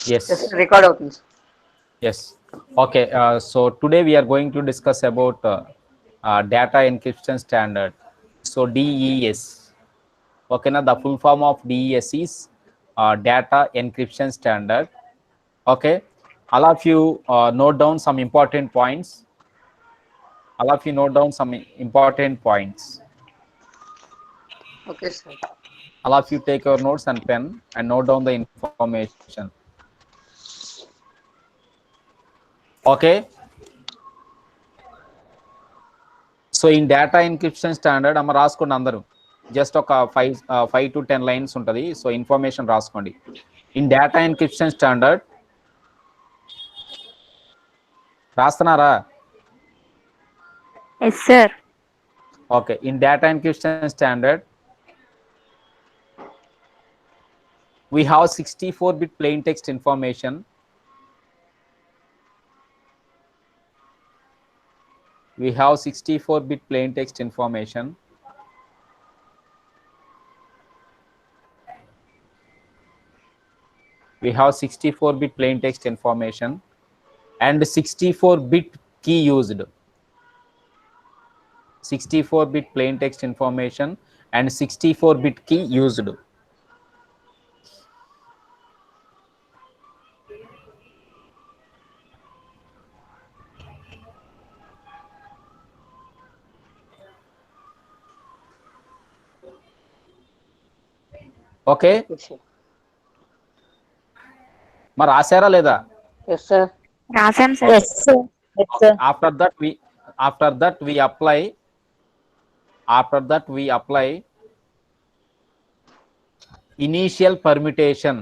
Yes, Yes, record opens. yes. Okay, so today we are going to discuss about data encryption standard. So DES. Okay, now the full form of DES is data encryption standard. Okay, all of you note down some important points. All of you note down some important points. Okay, sir. All of you take your notes and pen and note down the information. Okay. So in data encryption standard అమ్మ రాసుకోండి అందరూ just ఒక 5 to 10 lines ఉంటుంది so information రాసుకోండి in data encryption standard రాస్తున్నారా Yes, sir. Okay in data encryption standard we have 64-bit plain text information. We have 64-bit plain text information. We have 64-bit plain text information and 64-bit key used. 64-bit plain text information and 64-bit key used. Okay Yes, sir. మరి రాశారా లేదా Yes, sir. Rasam, sir. Yes, sir. Yes, sir. after that we apply initial permutation.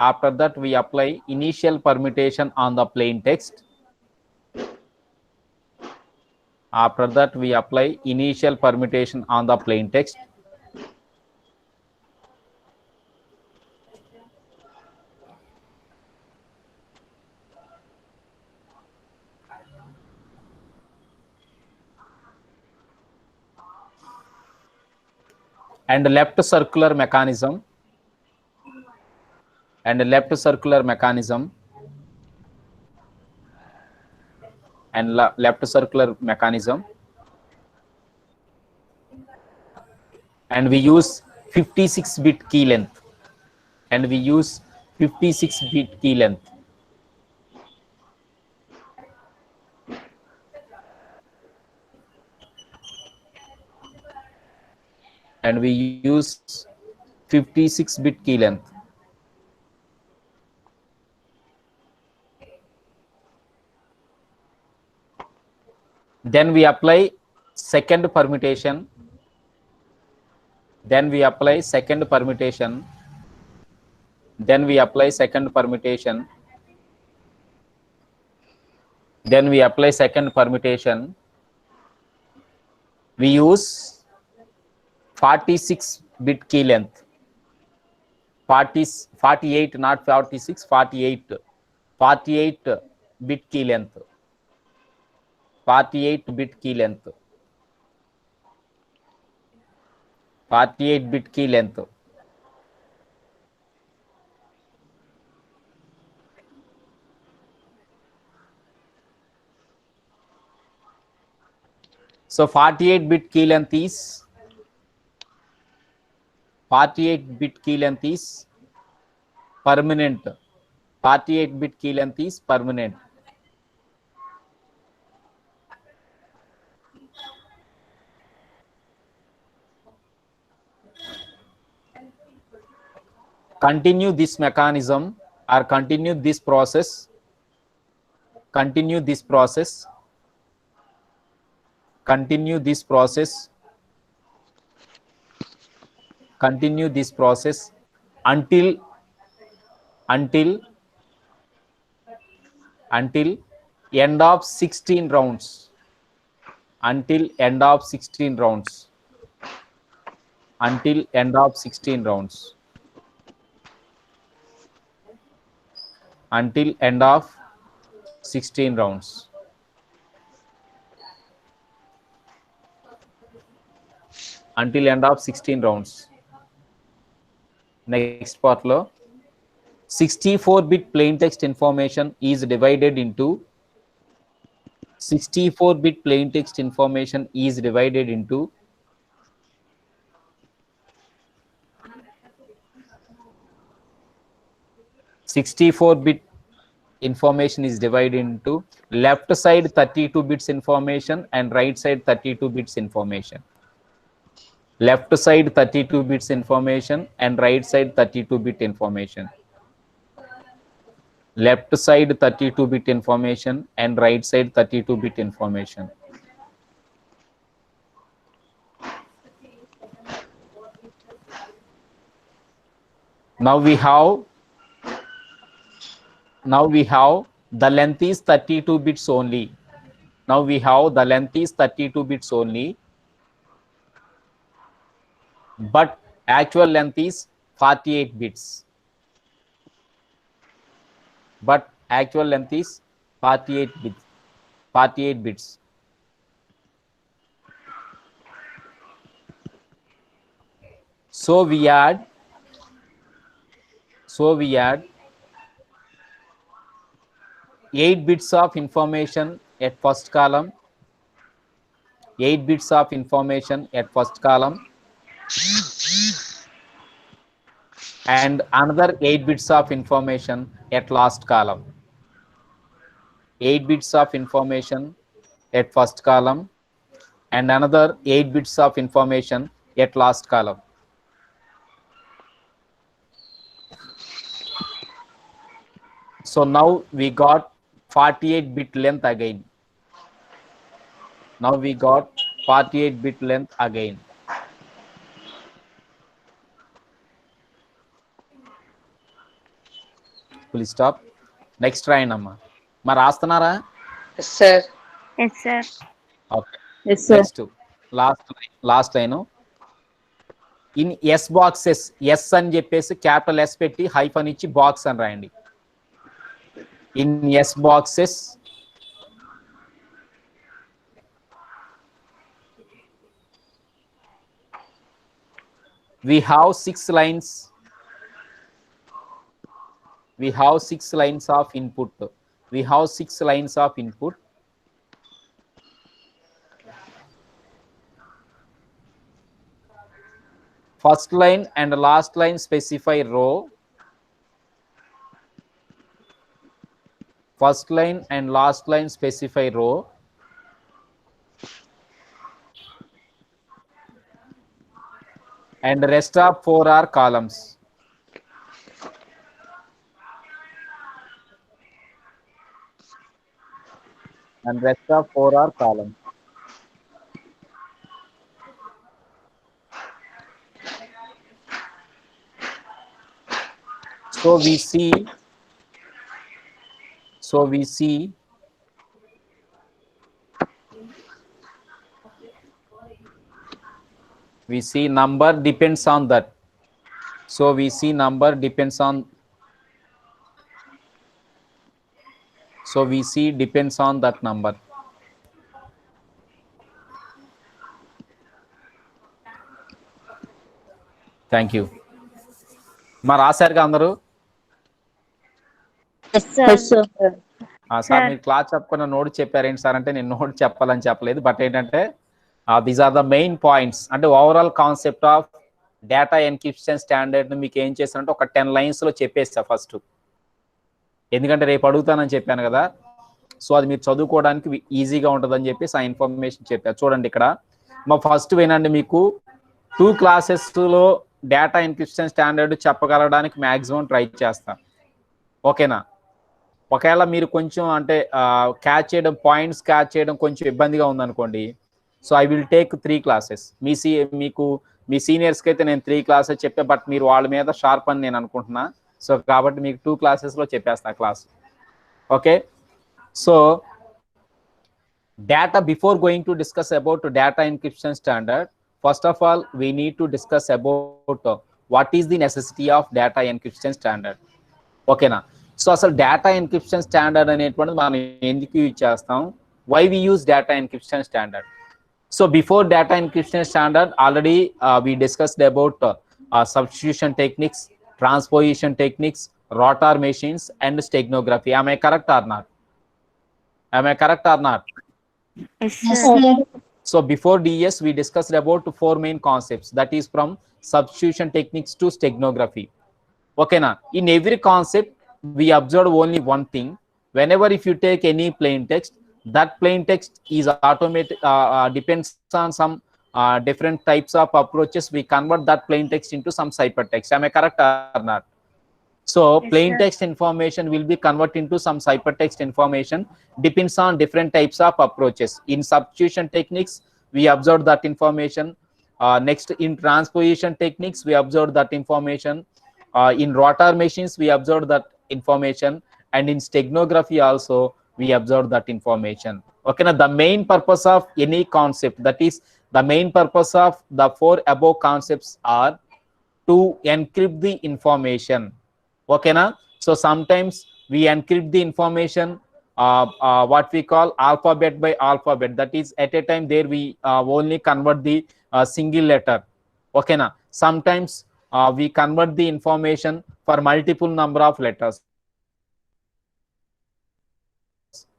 After that we apply initial permutation on the plain text. After that we apply initial permutation on the plain text. And left circular mechanism and left circular mechanism and left circular mechanism, and we use 56-bit key length, and we use 56-bit key length. And we use 56-bit key length. Then we apply second permutation. Then we apply second permutation. Then we apply second permutation. Then we apply second permutation. We use 46-bit key length. 48, not 46, 48. 48-bit key length. 48-bit key length. 48-bit key length. So 48-bit key length is 48-bit key length is permanent. 48-bit key length is permanent. Continue this mechanism or continue this process. Continue this process. Continue this process. Continue this process until end of 16 rounds. Until end of 16 rounds. Until end of 16 rounds. Until end of 16 rounds. Until end of 16 rounds. Next part lo 64-bit plain text information is divided into 64-bit plain text information is divided into 64-bit information is divided into left side 32 bits information and right side 32 bits information. Left side 32 bits information and right side 32 bit information. Left side 32 bit information and right side 32 bit information. Now we have the length is 32 bits only. Now we have the length is 32 bits only, but actual length is 48 bits. But actual length is 48 bits. 48 bits. So we add 8 bits of information at first column, 8 bits of information at first column, and another 8 bits of information at last column. 8 bits of information at first column and another 8 bits of information at last column. So now we got 48-bit length again. Now we got 48-bit length again. Please stop. Next try namma. Ma rastanara? Yes, sir. Yes, sir. Okay. Yes, sir. Next last line. In S boxes, S అని చెప్పేసి capital S పెట్టి hyphen ఇచ్చి box అని రాయండి. In S boxes, we have 6 lines. We have 6 lines of input. We have 6 lines of input. First line and last line specify row. First line and last line specify row. And the rest of 4 are columns. And rest of 4 are columns. So we see number depends on that. So we see number depends on. So we see depends on that number. Thank you. మా రాశారుగా అందరూ? Yes, sir. Yes, sir. Sir మీరు class చెప్పుకున్న note చెప్పారేంటి sir అంటే నేను note చెప్పాలని చెప్పలేదు, but ఏంటంటే these are the main points. అంటే overall concept of data encryption standard మీకు ఏం చేస్తానంటే ఒక 10 లైన్స్లో చెప్పేస్తా ఫస్ట్, ఎందుకంటే రేపు అడుగుతానని చెప్పాను కదా. సో అది మీరు చదువుకోవడానికి ఈజీగా ఉంటుందని చెప్పేసి ఆ ఇన్ఫర్మేషన్ చెప్పారు. చూడండి ఇక్కడ మా ఫస్ట్ వినండి, మీకు 2 క్లాసెస్లో డేటా ఎన్క్రిప్షన్ స్టాండర్డ్ చెప్పగలడానికి మ్యాక్సిమం ట్రై చేస్తాను, ఓకేనా. ఒకవేళ మీరు కొంచెం అంటే క్యాచ్ చేయడం, పాయింట్స్ క్యాచ్ చేయడం కొంచెం ఇబ్బందిగా ఉందనుకోండి, so I will take 3 classes. మీకు మీ సీనియర్స్కి అయితే నేను 3 క్లాసెస్ చెప్పా, బట్ మీరు వాళ్ళ మీద షార్ప్ అని నేను అనుకుంటున్నా. సో కాబట్టి మీకు 2 క్లాసెస్లో చెప్పేస్తా class, okay. So data, before going to discuss about data encryption standard, first of all we need to discuss about what is the necessity of data encryption standard, okay na. So asal data encryption standard అనేటువంటిది మనం ఎందుకు use చేస్తాం, why we use data encryption standard. So before data encryption standard already we discussed about substitution techniques, transposition techniques, rotor machines, and steganography. Am I correct or not? Am I correct or not? Yes, Yes, sir. sir. So before DES, we discussed about four main concepts. That is from substitution techniques to steganography. Okay, na? In every concept, we observe only one thing. Whenever if you take any plain text, that plain text is automatic, depends on some different types of approaches. We convert that plain text into some ciphertext. Am I correct or not? So plain Yes, text sir. information will be converted into some ciphertext information, depends on different types of approaches. In substitution techniques, we observe that information. Next, in transposition techniques, we observe that information. In rotor machines, we observe that information. And in steganography also, we observe that information. Okay, now the main purpose of any concept, that is the main purpose of the four above concepts are to encrypt the information. Okay na? So sometimes we encrypt the information, what we call alphabet by alphabet. That is, at a time there we only convert the single letter. Okay na? Sometimes we convert the information for multiple number of letters.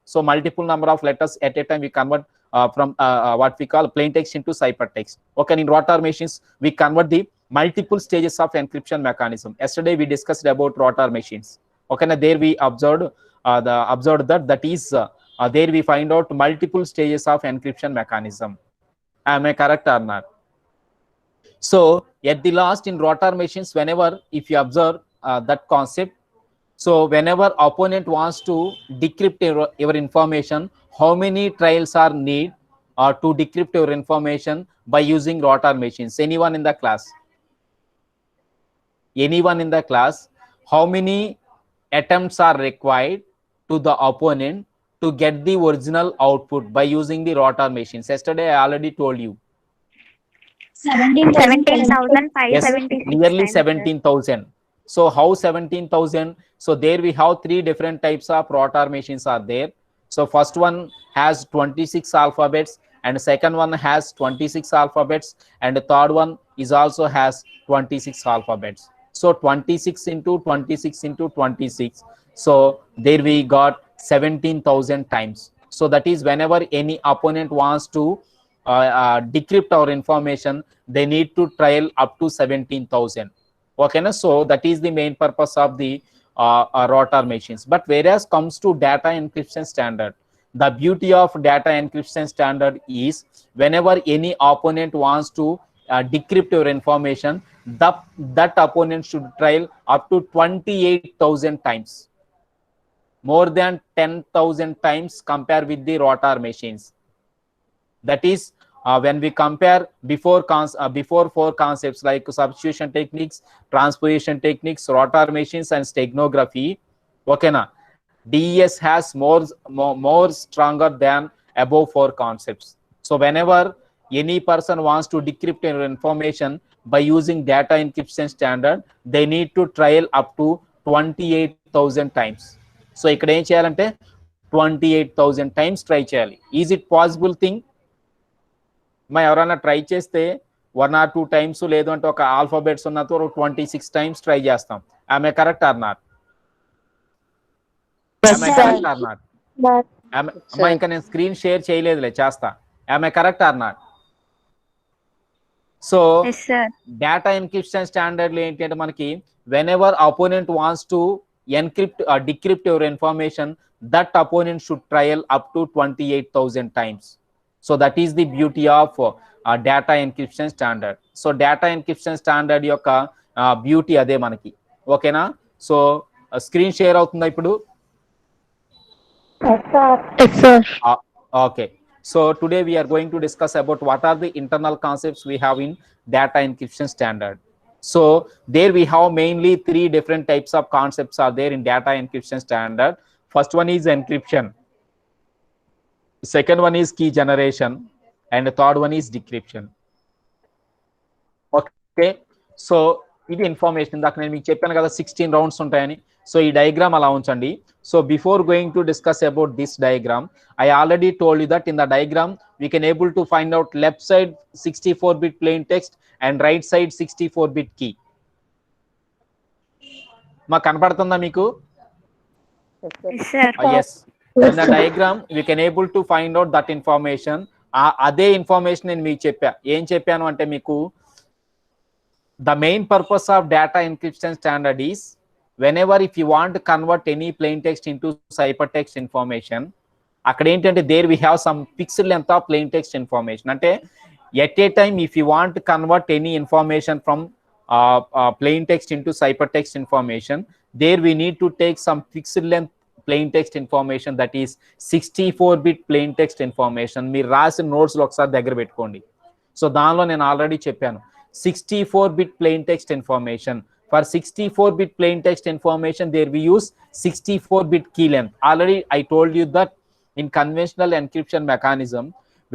So multiple number of letters at a time we convert from what we call plain text into ciphertext. Okay, and in rotor machines we convert the multiple stages of encryption mechanism. Yesterday we discussed about rotor machines. Okay, now there we observed that is there we find out multiple stages of encryption mechanism. Am I correct or not? So at the last, in rotor machines, whenever if you observe that concept, so whenever opponent wants to decrypt your information, how many trials are need to decrypt your information by using rotor machines? Anyone in the class? Anyone in the class? How many attempts are required to the opponent to get the original output by using the rotor machines? Yesterday I already told you. Yes, 17,576 nearly times, sir. 17,000. So how 17,000? So there we have three different types of rotor machines are there. So first one has 26 alphabets, and second one has 26 alphabets, and the third one is also has 26 alphabets. So 26 into 26 into 26. So there we got 17,000 times. So that is whenever any opponent wants to decrypt our information, they need to trial up to 17,000. Okay, na? So that is the main purpose of the rotor machines. But whereas comes to data encryption standard, the beauty of data encryption standard is whenever any opponent wants to decrypt your information, that opponent should trial up to 28,000 times, more than 10,000 times compared with the rotor machines. That is, when we compare before four concepts like substitution techniques, transposition techniques, rotor machines, and steganography, okay na, DES has more stronger than above four concepts. So whenever any person wants to decrypt your information by using data encryption standard, they need to trial up to 28,000 times. So ఇక్కడ ఏం చేయాలంటే 28,000 times try చేయాలి. Is it possible thing? ఎవరైనా try చేస్తే 1 or 2 times, లేదు అంటే ఒక alphabets ఉన్నతో 26 times try చేస్తాం. ఆమె కరెక్ట్ ఆర్ నాట్? ఆమె కరెక్ట్ ఆర్ నాట్? అమ్మా ఇంకా నేను స్క్రీన్ షేర్ చేయలేదులే, చేస్తా. ఆమె correct or not? So data encryption standard ఏంటంటే మనకి whenever opponent wants to encrypt or decrypt your information, that opponent should trial up to 28,000 times. So that is the beauty of data encryption standard. So data encryption standard యొక్క beauty అదే మనకి. ఓకేనా? So screen share అవుతుందా ఇప్పుడు? Okay. So today we are going to discuss about what are the internal concepts we have in data encryption standard. So there we have mainly three different types of concepts are there in data encryption standard. First one is encryption. Second one is key generation, and the third one is decryption. Okay, so ఇది information ఇందాక నేను మీకు చెప్పాను కదా 16 rounds ఉంటాయని. So ఈ diagram అలా ఉంచండి. So before going to discuss about this diagram, I already told you that in the diagram we can able to find out left side 64-bit plain text and right side 64-bit key. మాకు కనపడుతుందా మీకు? Yes, sir. Yes. In the diagram we can able to find out that information. అదే information నేను మీకు చెప్పా. ఏం చెప్పాను అంటే మీకు the main purpose of data encryption standard is whenever if you want to convert any plain text into ciphertext information, అక్కడ ఏంటంటే there we have some fixed length of plain text information. అంటే at a time if you want to convert any information from plain text into ciphertext information, there we need to take some fixed length plain text information, that is 64-bit plain text information. మీరు రాసిన నోట్స్లో ఒకసారి దగ్గర పెట్టుకోండి. So దానిలో నేను already చెప్పాను 64-bit plain text information. For 64-bit plain text information, there we use 64-bit key length. Already I told you that in conventional encryption mechanism,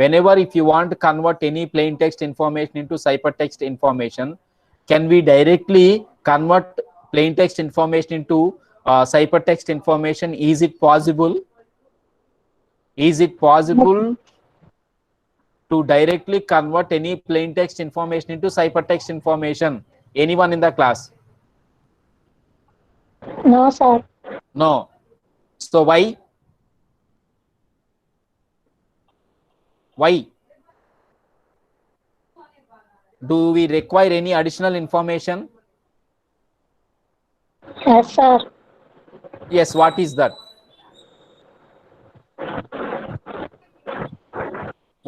whenever if you want to convert any plain text information into ciphertext information, can we directly convert plain text information into ciphertext information? Is it possible? Is it possible to directly convert any plain text information into ciphertext information? Anyone in the class? No, sir. No. So why? Why? Do we require any additional information? Yes, sir. Yes, what is that?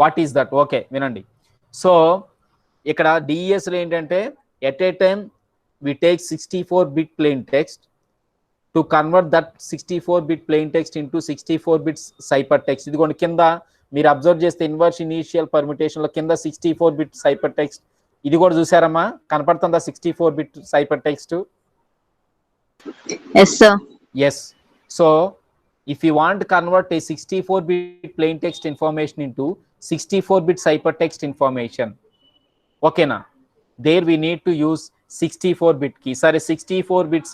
What is that? Okay, వినండి. So ఇక్కడ DES లో ఏంటంటే at a time we take 64-bit plain text to convert that 64-bit plain text into 64-bit ciphertext. ఇదిగోండి కింద మీరు observe చేస్తే inverse initial permutation లో కింద 64-bit ciphertext ఇది కూడా చూసారమ్మా, కనపడుతుందా 64-bit ciphertext? Yes, sir. Yes. So if you want to convert a 64-bit plain text information into 64-bit ciphertext information, okay na, there we need to use 64-bit key. సరే 64 bits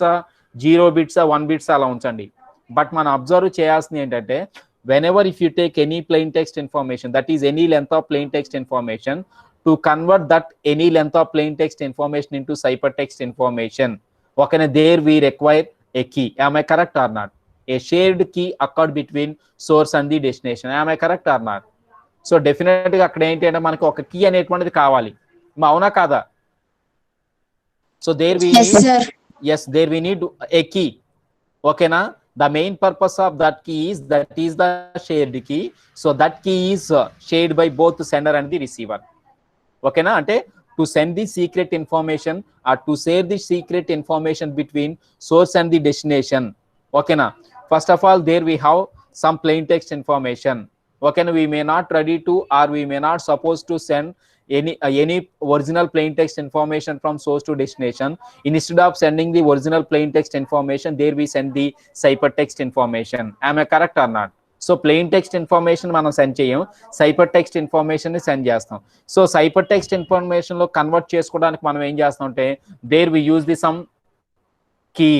0 bits 1 bits అలా ఉంచండి. But మనం observe చేయాల్సింది ఏంటంటే whenever if you take any plain text information, that is any length of plain text information, to convert that any length of plain text information into ciphertext information, okay, there we require a key. Am I correct or not? A shared key occurred between source and the destination. Am I correct or not? So definitely అక్కడ ఏంటి అంటే మనకు ఒక key అనేటువంటిది కావాలి, అవునా కాదా? So there we Yes, need, sir. yes, there we need a key. Okay na? The main purpose of that key is that is the shared key. So that key is shared by both the sender and the receiver. Okay na? Ante to send the secret information or to share the secret information between source and the destination. Okay na? First of all, there we have some plain text information. Okay na? We may not ready to or we may not supposed to send any original plain text information from source to destination. Instead of sending the original plain text information, there we send the ciphertext information. Am I correct or not? So plain text information మనం send చేయం, cipher text information ని send చేస్తాం. So cipher text information లో convert చేసుకోవడానికి మనం ఏం చేస్తాం అంటే there we use the some key.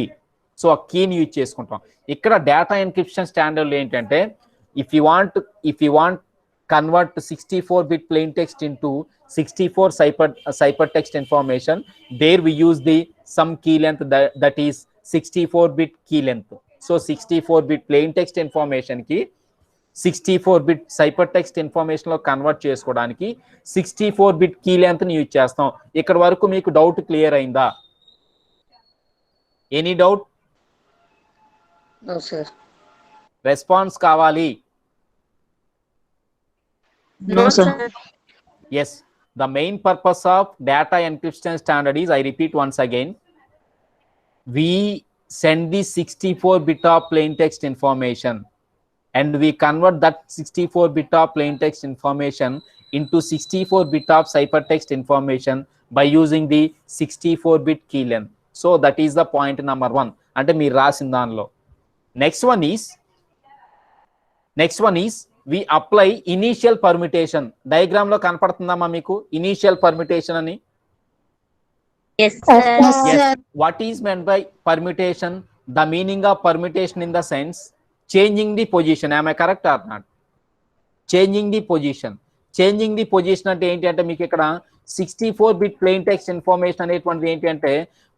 So ఆ కీని యూజ్ చేసుకుంటాం. ఇక్కడ డేటా ఎన్క్రిప్షన్ స్టాండర్డ్ ఏంటంటే if you want convert 64-bit plain text into 64 ciphertext information, there we use the some key length that is 64-bit key length. So 64-bit plain text information ki 64-bit ciphertext information lo convert chesukodaniki 64-bit key length ni use chestam. ikkada varaku meeku doubt clear ayinda? Any doubt? No, sir. Response kavali? No, sir. Yes, the main purpose of data encryption standard is, I repeat once again, we send the 64-bit of plain text information and we convert that 64-bit of plain text information into 64-bit of ciphertext information by using the 64-bit key length. So that is the point number 1. Ante meer rasin danlo. Next one is we apply initial permutation. Diagram lo కనపడుతుందమ్మా మీకు initial permutation అని? Yes, sir. Yes. What is meant by permutation? The meaning of permutation in the sense changing the position. Am I correct or not? Changing the position. Changing the position అంటే ఏంటి అంటే మీకు ఇక్కడ 64-bit plain text information అనేటువంటిది ఏంటి అంటే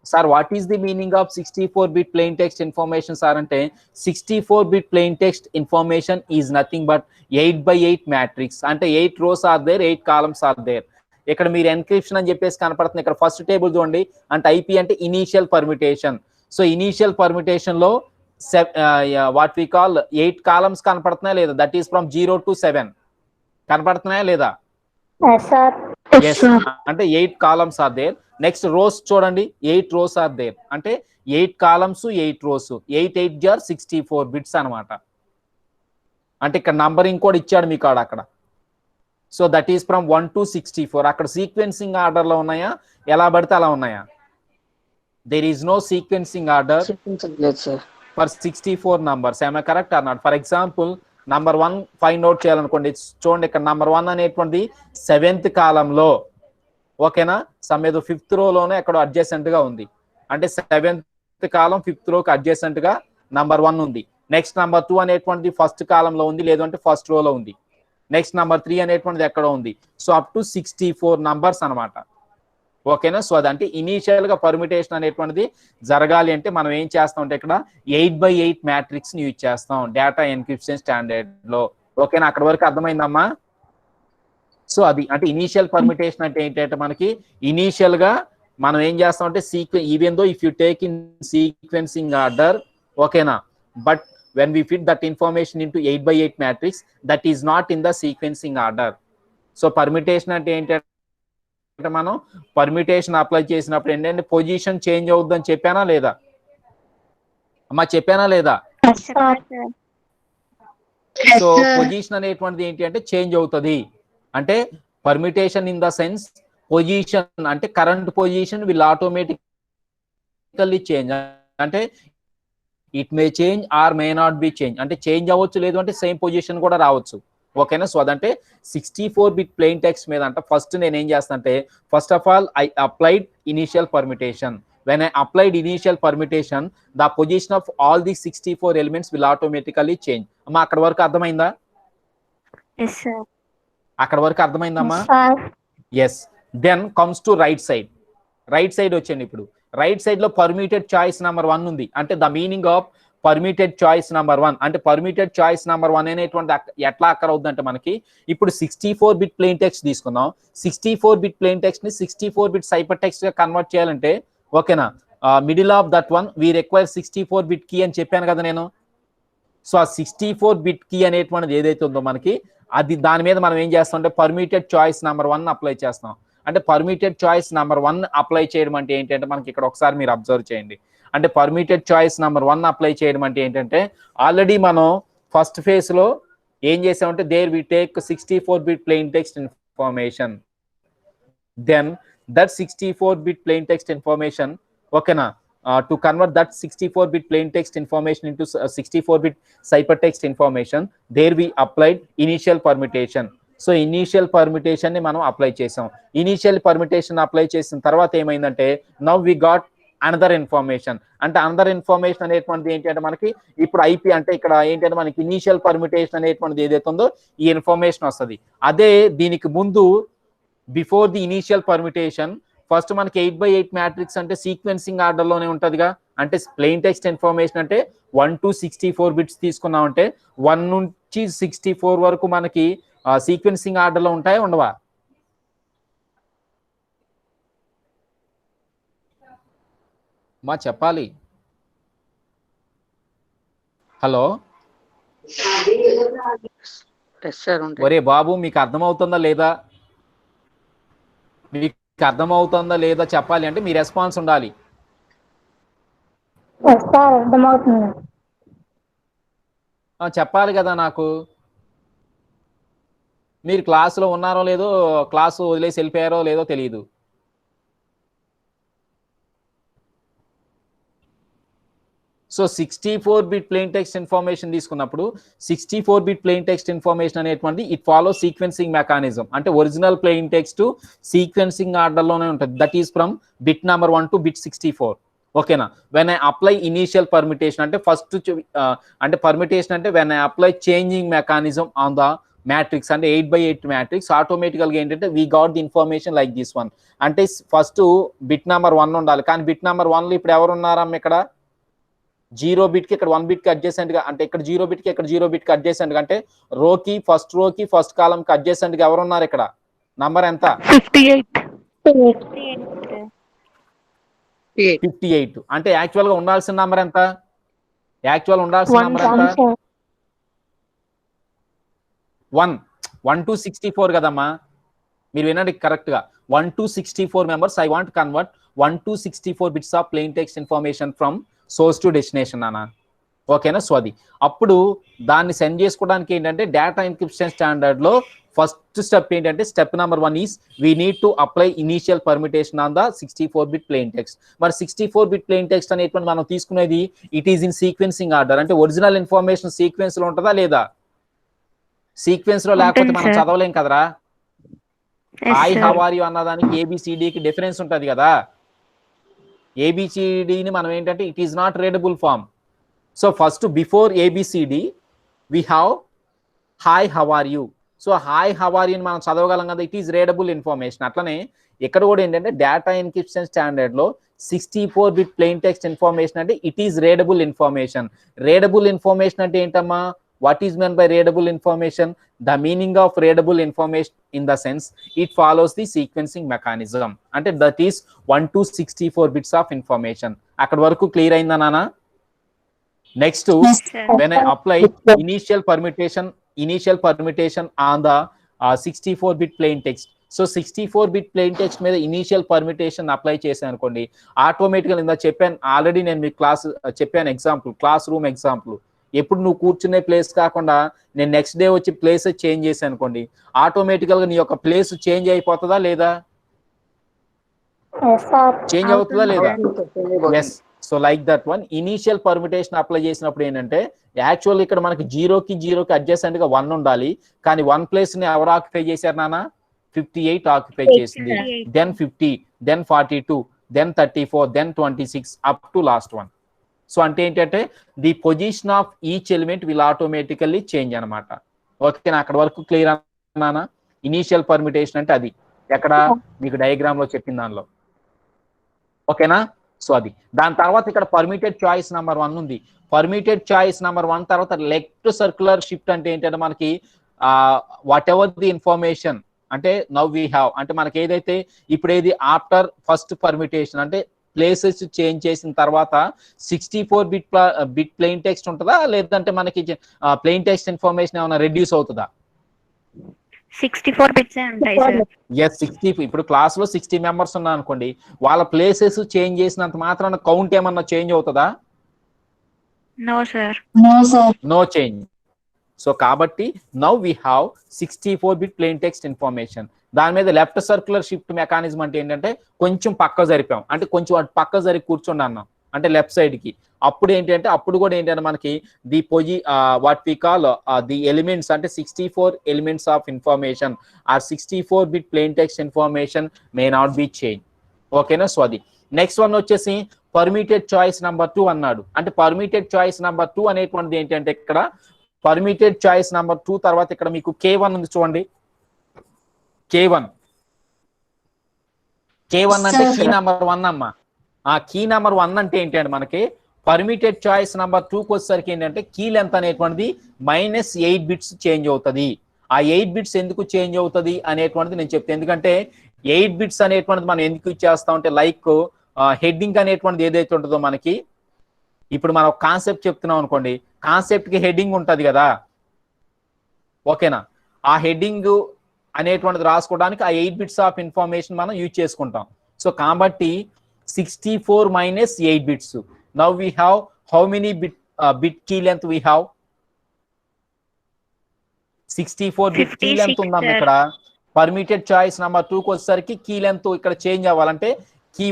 sir what is the meaning of 64-bit plain text information sir అంటే 64-bit plain text information is nothing but 8x8 matrix అంటే 8 rows are there 8 columns are there. ఇక్కడ మీరు ఎన్క్రిప్షన్ అని చెప్పేసి కనపడుతుంది. ఇక్కడ ఫస్ట్ టేబుల్ చూడండి, అంటే ఐపీ అంటే initial permutation. So initial permutation లో వాట్ వి కాల్ 8 columns కనపడుతున్నాయా లేదా? దట్ ఈస్ ఫ్రమ్ 0 to 7 కనపడుతున్నాయా లేదా? Yes. అంటే 8 columns are there. Next rows చూడండి, 8 rows ఆర్ దేర్. అంటే 8 columns 8 rows 8 8 jar 64 bits అనమాట. అంటే ఇక్కడ నంబరింగ్ కూడా ఇచ్చాడు మీకు అక్కడ. So that is from 1 to 64. అక్కడ సీక్వెన్సింగ్ ఆర్డర్ లో ఉన్నాయా, ఎలా పడితే అలా ఉన్నాయా? There is no sequencing order for 64 numbers. am I correct or not? For example number 1 find out చేయాలనుకోండి, చూడండి ఇక్కడ నంబర్ 1 అనేటువంటి 7th column లో, ఓకేనా, సమ్ ఏదో 5th row లోనే ఎక్కడో అడ్జసెంట్ గా ఉంది. అంటే 7th column 5th row కి అడ్జసెంట్ గా నంబర్ 1 ఉంది. నెక్స్ట్ నంబర్ 2 అనేటువంటి 1st column లో ఉంది, లేదంటే 1st row లో ఉంది. నెక్స్ట్ నంబర్ 3 అనేటువంటిది ఎక్కడ ఉంది. సో అప్ టు 64 numbers అనమాట, ఓకేనా. సో అదంటే ఇనీషియల్ గా పర్మిటేషన్ అనేటువంటిది జరగాలి అంటే మనం ఏం చేస్తాం అంటే ఇక్కడ 8x8 మ్యాట్రిక్స్ ని యూజ్ చేస్తాం డేటా ఎన్క్రిప్షన్ స్టాండర్డ్ లో, ఓకేనా. అక్కడ వరకు అర్థమైందమ్మా? సో అది అంటే ఇనీషియల్ పర్మిటేషన్ అంటే ఏంటంటే మనకి ఇనీషియల్ గా మనం ఏం చేస్తాం అంటే even though if you take in sequencing order, ఓకేనా, but when we fit that information into 8x8 matrix, that is not in the sequencing order. So permutation అంటే ఏంటంటే మనం పర్మిటేషన్ అప్లై చేసినప్పుడు ఏంటంటే పొజిషన్ చేంజ్ అవుద్దని చెప్పానా లేదా అమ్మా? చెప్పానా లేదా? సో పొజిషన్ అనేటువంటిది ఏంటి అంటే చేంజ్ అవుతుంది. అంటే permutation in the sense position అంటే current position will automatically change. అంటే it may change or may not be change, అంటే చేంజ్ అవ్వచ్చు, లేదు అంటే సేమ్ పొజిషన్ కూడా రావచ్చు, ఓకేనా. సో అదంటే 64-bit ప్లెయిన్ టెక్స్ట్ మీద అంటే ఫస్ట్ నేను ఏం చేస్తాను అంటే first of all I applied initial permutation. when I applied initial permutation, the position of all these 64 elements will automatically change. అమ్మా అక్కడ వరకు అర్థమైందా? Yes, sir. అక్కడ వరకు అర్థమైందమ్మా? Sir. Yes. Then comes to right side. Right side వచ్చండి. ఇప్పుడు right side లో పర్మిటెడ్ చాయిస్ నెంబర్ 1 ఉంది. అంటే the meaning of permuted choice number 1 అంటే పర్మిటెడ్ చాయిస్ నెంబర్ 1 అనేటువంటి ఎట్లా అక్కర్ అవుతుంది అంటే మనకి ఇప్పుడు 64-bit ప్లెయిన్ టెక్స్ట్ తీసుకుందాం. 64-bit ప్లెయిన్ టెక్స్ట్ ని 64-bit సైపర్ టెక్స్ట్ గా కన్వర్ట్ చేయాలంటే, ఓకేనా, middle of that one we require 64-bit key అని చెప్పాను కదా నేను. సో ఆ 64-bit కీ అనేటువంటిది ఏదైతే ఉందో మనకి అది దాని మీద మనం ఏం చేస్తాం అంటే పర్మిటెడ్ చాయిస్ నెంబర్ 1 అప్లై చేస్తాం. అంటే పర్మిటెడ్ చాయిస్ నెంబర్ 1 అప్లై చేయడం అంటే ఏంటంటే మనకి ఇక్కడ ఒకసారి మీరు అబ్జర్వ్ చేయండి. అంటే పర్మిటెడ్ చాయిస్ నెంబర్ 1 అప్లై చేయడం అంటే ఏంటంటే ఆల్రెడీ మనం ఫస్ట్ ఫేజ్ లో ఏం చేసామంటే there we take 64-bit plain text information, then that 64-bit plain text information, ఓకేనా, to convert that 64-bit plain text information into 64-bit ciphertext information, there we applied initial permutation. So initial permutation ని మనం apply చేసాం. Initial permutation apply చేసిన తర్వాత ఏమైందంటే now we got another information. అంటే another information అనేటువంటిది ఏంటంటే మనకి ఇప్పుడు ఐపీ అంటే ఇక్కడ ఏంటంటే మనకి ఇనీషియల్ పర్మిటేషన్ అనేటువంటిది ఏదైతే ఉందో ఈ ఇన్ఫర్మేషన్ వస్తుంది. అదే దీనికి ముందు before the initial permutation first మనకి 8x8 మ్యాట్రిక్స్ అంటే సీక్వెన్సింగ్ ఆర్డర్ లోనే ఉంటదిగా. అంటే ప్లెయిన్ టెక్స్ట్ ఇన్ఫర్మేషన్ అంటే 1 to 64 bits తీసుకున్నామంటే 1 నుంచి 64 వరకు మనకి సీక్వెన్సింగ్ ఆర్డర్ లో ఉంటాయా ఉండవా? మా చెప్పాలి. హలో ఒరే బాబు మీకు అర్థమవుతుందా లేదా? మీకు అర్థమవుతుందా లేదా చెప్పాలి అంటే మీ రెస్పాన్స్ ఉండాలి. చెప్పాలి కదా నాకు. మీరు క్లాసులో ఉన్నారో లేదో, క్లాసు వదిలేసి వెళ్ళిపోయారో లేదో తెలియదు. So 64-bit plain text information తీసుకున్నప్పుడు 64-bit ప్లెయిన్ టెక్స్ట్ ఇన్ఫర్మేషన్ అనేటువంటి ఇట్ ఫాలో సీక్వెన్సింగ్ మెకానిజం. అంటే original plain text sequencing order లోనే ఉంటుంది. That is from bit number 1 to bit 64, ఓకేనా. When I apply initial permutation అంటే ఫస్ట్ అంటే permutation అంటే when I apply changing mechanism on the matrix అంటే 8x8 matrix, ఆటోమేటికల్గా ఏంటంటే we got the information like this one. అంటే first bit number 1 ఉండాలి, కానీ bit number 1లో ఇప్పుడు ఎవరు ఉన్నారమ్మ ఇక్కడ 0 బిట్కి ఇక్కడ 1 బిట్కి అడ్జసెంట్ గా, అంటే ఇక్కడ 0 బిట్కి ఇక్కడ 0 బిట్కి అడ్జసెంట్ గా, అంటే రోకి ఫస్ట్ కాలం కి అడ్జసెంట్ గా ఎవరు ఉన్నారు ఇక్కడ? నంబర్ ఎంత? 58. అంటే యాక్చువల్ గా ఉండాల్సిన నంబర్ ఎంత? యాక్చువల్ ఉండాల్సిన నంబర్ ఎంత? 1 to 64 కదమ్మా, మీరు వినండి కరెక్ట్ గా. 1 to 64 members. I want convert 1 to 64 bits of plain text information from source to destination అన్న. ఓకేనా? సో అది అప్పుడు దాన్ని సెండ్ చేసుకోవడానికి ఏంటంటే డేటా ఎన్క్రిప్షన్ స్టాండర్డ్ లో ఫస్ట్ స్టెప్ ఏంటంటే step number 1 is we need to apply initial permutation on the 64 bit plain text. మరి 64 బిట్ ప్లెయిన్ టెక్స్ట్ అనేటువంటి మనం తీసుకునేది it is in sequencing order. అంటే ఒరిజినల్ ఇన్ఫర్మేషన్ సీక్వెన్స్ లో ఉంటుందా లేదా? సీక్వెన్స్ లో లేకపోతే మనం చదవలేం కదరా. హాయ్ హౌ ఆర్ యు అన్నదానికి ఏబిసిడికి డిఫరెన్స్ ఉంటది కదా. ఏబిసిడిని మనం ఏంటంటే it is not readable form. So first before A B C D we have hi how are you. So hi how are you మనం చదవగలం కదా, ఇట్ ఈస్ రీడబుల్ ఇన్ఫర్మేషన్. అట్లనే ఇక్కడ కూడా ఏంటంటే డేటా ఎన్క్రిప్షన్ స్టాండర్డ్ లో 64 బిట్ ప్లెయిన్ టెక్స్ట్ ఇన్ఫర్మేషన్ అంటే it is readable information. Readable information అంటే ఏంటమ్మా? What is meant by readable information? The meaning of readable information in the sense it follows the sequencing mechanism. అంటే that is 1 to 64 bits of information. అక్కడ వరకు clear అయిందా నాన్న? Next when I apply initial permutation on the 64 bit plain text. So 64 bit plain text మీద initial permutation apply చేశాను అనుకోండి, ఆటోమేటికల్ ఇందా చెప్పాను ఆల్రెడీ, నేను మీకు చెప్పాను ఎగ్జాంపుల్, క్లాస్ రూమ్ ఎగ్జాంపుల్. ఎప్పుడు నువ్వు కూర్చునే ప్లేస్ కాకుండా నేను నెక్స్ట్ డే వచ్చి ప్లేస్ చేంజ్ చేశాను అనుకోండి, ఆటోమేటికల్ గా నీ యొక్క ప్లేస్ చేంజ్ అయిపోతుందా లేదా? చేంజ్ అవుతుందా లేదా? Yes. So like that one initial permutation apply చేసినప్పుడు ఏంటంటే యాక్చువల్ ఇక్కడ మనకి 0కి అడ్జసెంట్ గా 1 ఉండాలి, కానీ 1 ప్లేస్ ని ఎవరు ఆక్యుపై చేశారు నాన్న? 58 ఆక్యుపై చేసింది. Then 50, then 42, then 34, then 26 up to last one. So అంటే ఏంటంటే the position of each element will automatically change అనమాట. ఓకేనా? అక్కడ వరకు క్లియర్ అన్నానా? ఇనిషియల్ పర్మిటేషన్ అంటే అది ఎక్కడ మీకు డయాగ్రామ్ లో చెప్పిన దానిలో. ఓకేనా? సో అది దాని తర్వాత ఇక్కడ పర్మిటెడ్ చాయిస్ నెంబర్ 1 ఉంది. పర్మిటెడ్ చాయిస్ నెంబర్ 1 తర్వాత లెఫ్ట్ సర్క్యులర్ షిఫ్ట్ అంటే ఏంటంటే మనకి వాట్ ఎవర్ ది ఇన్ఫర్మేషన్ అంటే నవ్ వీ హ్యావ్, అంటే మనకి ఏదైతే ఇప్పుడు ఏది ఆఫ్టర్ ఫస్ట్ పర్మిటేషన్ అంటే ప్లేసెస్ చేంజ్ చేసిన తర్వాత 64 బిట్ ప్లెయిన్ టెక్స్ట్ ఉంటుందా, లేదంటే మనకి ప్లెయిన్ టెక్స్ట్ ఇన్ఫర్మేషన్ ఏమైనా రెడ్యూస్ అవుతుందా? 64 బిట్స్ ఉంటాయి సార్. yes 60. ఇప్పుడు క్లాస్ లో 60 మెంబర్స్ ఉన్నా అనుకోండి, వాళ్ళ ప్లేసెస్ చేంజ్ చేసినంత మాత్రాన కౌంట్ ఏమన్నా చేంజ్ అవుతుందా? No sir. No change. So కాబట్టి now we have 64 bit plain text information. దాని మీద లెఫ్ట్ సర్క్యులర్ షిఫ్ట్ మెకానిజం అంటే ఏంటంటే కొంచెం పక్క జరిపాం, అంటే కొంచెం పక్క జరిగి కూర్చోండి అన్నాం అంటే లెఫ్ట్ సైడ్ కి. అప్పుడు ఏంటంటే అప్పుడు కూడా ఏంటంటే మనకి the what we call the elements అంటే 64 elements of information or 64 bit plain text information may not be change. ఓకేనా? సో అది నెక్స్ట్ వన్ వచ్చేసి పర్మిటెడ్ చాయిస్ నెంబర్ 2 అన్నాడు. అంటే పర్మిటెడ్ చాయిస్ నెంబర్ 2 అనేటువంటిది ఏంటంటే ఇక్కడ పర్మిటెడ్ చాయిస్ నెంబర్ 2 తర్వాత ఇక్కడ మీకు K1 ఉంది చూడండి. K1 అంటే కీ నెంబర్ 1 అమ్మా. ఆ కీ నెంబర్ 1 అంటే ఏంటంటే మనకి పర్మిటెడ్ చాయిస్ నెంబర్ 2కి వచ్చేసరికి ఏంటంటే కీ లెంత్ అనేటువంటిది -8 బిట్స్ చేంజ్ అవుతుంది. ఆ 8 బిట్స్ ఎందుకు చేంజ్ అవుతుంది అనేటువంటిది నేను చెప్తాను. ఎందుకంటే 8 బిట్స్ అనేటువంటిది మనం ఎందుకు ఇచ్చేస్తాం అంటే లైక్ హెడ్డింగ్ అనేటువంటిది ఏదైతే ఉంటుందో మనకి, ఇప్పుడు మనం కాన్సెప్ట్ చెప్తున్నాం అనుకోండి, కాన్సెప్ట్ కి హెడ్డింగ్ ఉంటది కదా. ఓకేనా? ఆ హెడ్డింగ్ అనేటువంటిది రాసుకోవడానికి ఆ 8 బిట్స్ ఆఫ్ ఇన్ఫర్మేషన్ మనం యూజ్ చేసుకుంటాం. సో కాబట్టి 64 - 8 bits. Now we have how many bit key length we have? 64 bit key length ఉందాం ఇక్కడ. పర్మిటెడ్ చాయిస్ నెంబర్ 2కి వచ్చేసరికి కీ లెంత్ ఇక్కడ చేంజ్ అవ్వాలంటే కీ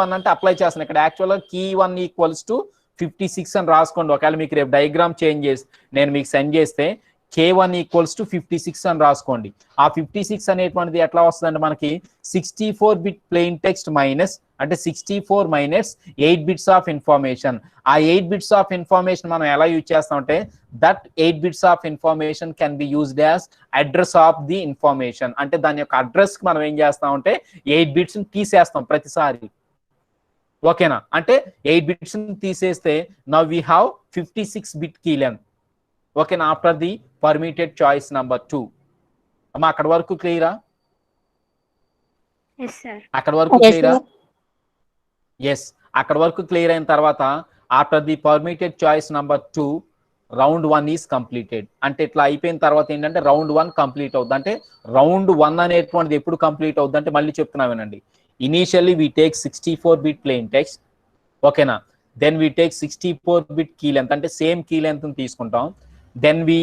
1 అంటే అప్లై చేస్తాను ఇక్కడ. యాక్చువల్గా కీ 1 = 56 అని రాసుకోండి. ఒకవేళ మీకు రేపు డయాగ్రామ్ చేంజ్ చేసి నేను మీకు సెండ్ చేస్తే K1 ఈక్వల్స్ టు 56 అని రాసుకోండి. ఆ 56 అనేటువంటిది ఎట్లా వస్తుందంటే మనకి 64 బిట్ ప్లెయిన్ టెక్స్ట్ మైనస్ అంటే 64 మైనస్ 8 బిట్స్ ఆఫ్ ఇన్ఫర్మేషన్. ఆ 8 బిట్స్ ఆఫ్ ఇన్ఫర్మేషన్ మనం ఎలా యూజ్ చేస్తామంటే that 8 bits of information can be used as address of the information. అంటే దాని యొక్క అడ్రస్ కి మనం ఏం చేస్తామంటే 8 బిట్స్ తీసేస్తాం ప్రతిసారి. ఓకేనా? అంటే 8 బిట్స్ తీసేస్తే now we have 56 bit key length. ఓకేనా? After the permuted choice number 2. అమ్మా అక్కడ వరకు క్లియరా? Yes sir. అక్కడ వరకు క్లియరా? ఎస్. అక్కడ వరకు క్లియర్ అయిన తర్వాత after the permuted choice number 2 round 1 is completed. అంటే ఇట్లా అయిపోయిన తర్వాత ఏంటంటే రౌండ్ 1 కంప్లీట్ అవుతుంది. అంటే రౌండ్ 1 అనేటువంటిది ఎప్పుడు కంప్లీట్ అవుతుంది అంటే మళ్ళీ చెప్తున్నా వినండి. Initially we take 64 bit plain text. ఓకేనా? Then we take 64 bit key length అంటే సేమ్ కీ లెంత్ తీసుకుంటాం. Then we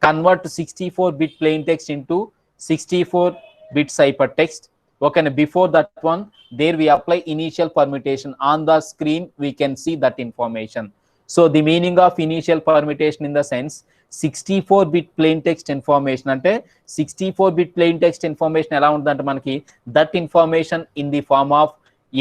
convert 64 bit plain text into 64 bit ciphertext. Okay, and before that one, there we apply initial permutation. On the screen, we can see that information. So the meaning of initial permutation in the sense 64 bit plain text information ante 64 bit plain text information ఎలా ఉందంటే మనకి that information in the form of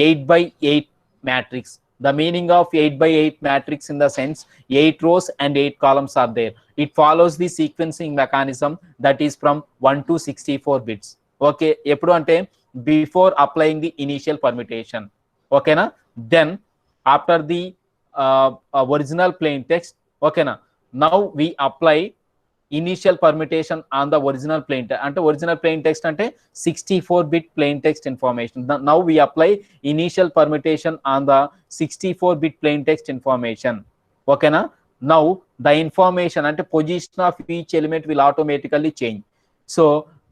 8x8 matrix. The meaning of 8x8 matrix in the sense 8 rows and 8 columns are there. It follows the sequencing mechanism that is from 1 to 64 bits. Okay, ఎప్పుడు అంటే before applying the initial permutation. Okay na? Then after the original plain text, okay na? Now we apply initial permutation on the original plain text. అంటే original plain text అంటే 64 bit plain text information. Now we apply initial permutation on the 64 bit plain text information. Okay na? Now the information అంటే position of each element will automatically change. So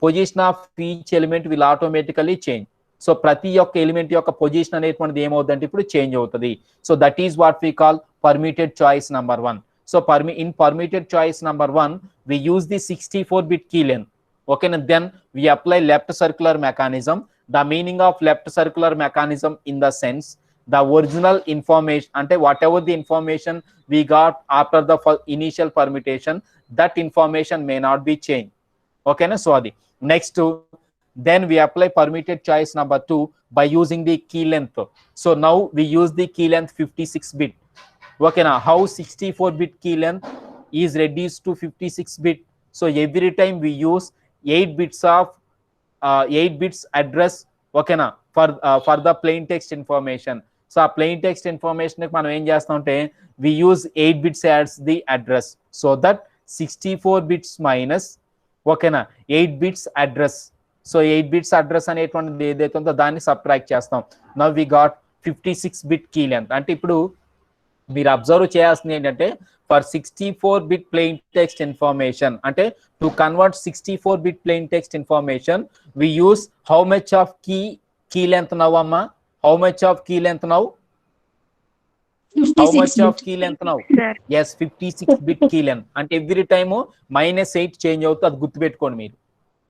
position of each element will automatically change. So ప్రతి ఒక్క element యొక్క position అనేటువంటిది ఏమవుతుందంటే ఇప్పుడు change అవుతుంది. So that is what we call permuted choice number 1. So in permitted choice number 1, we use the 64 bit key length. Okay, and then we apply left circular mechanism. The meaning of left circular mechanism in the sense the original information ante whatever the information we got after the initial permutation, that information may not be changed. Okay na? So adi next then we apply permitted choice number 2 by using the key length. So now we use the key length 56 bit. Okay, now how 64 bit key length is reduced to 56 bit. So every time we use 8 bits of 8 bits address, okay na, for the plain text information. So a plain text information మనం ఏం చేస్తాం అంటే we use 8 bits as the address, so that 64 bits minus okay na 8 bits address. So 8 bits address అనేటువంటిది ఏదైతే ఉందో దాన్ని subtract చేస్తాం. Now we got 56 bit key length. అంటే ఇప్పుడు మీరు అబ్జర్వ్ చేయాల్సింది ఏంటంటే for 64 bit plain text information అంటే to convert 64 bit plain text information we use how much of key length now అమ్మా? How much of key length now? How much of key length now? Yes, 56 bit key length. అంటే every time -8 change అవుతుంది, అది గుర్తుపెట్టుకోండి మీరు.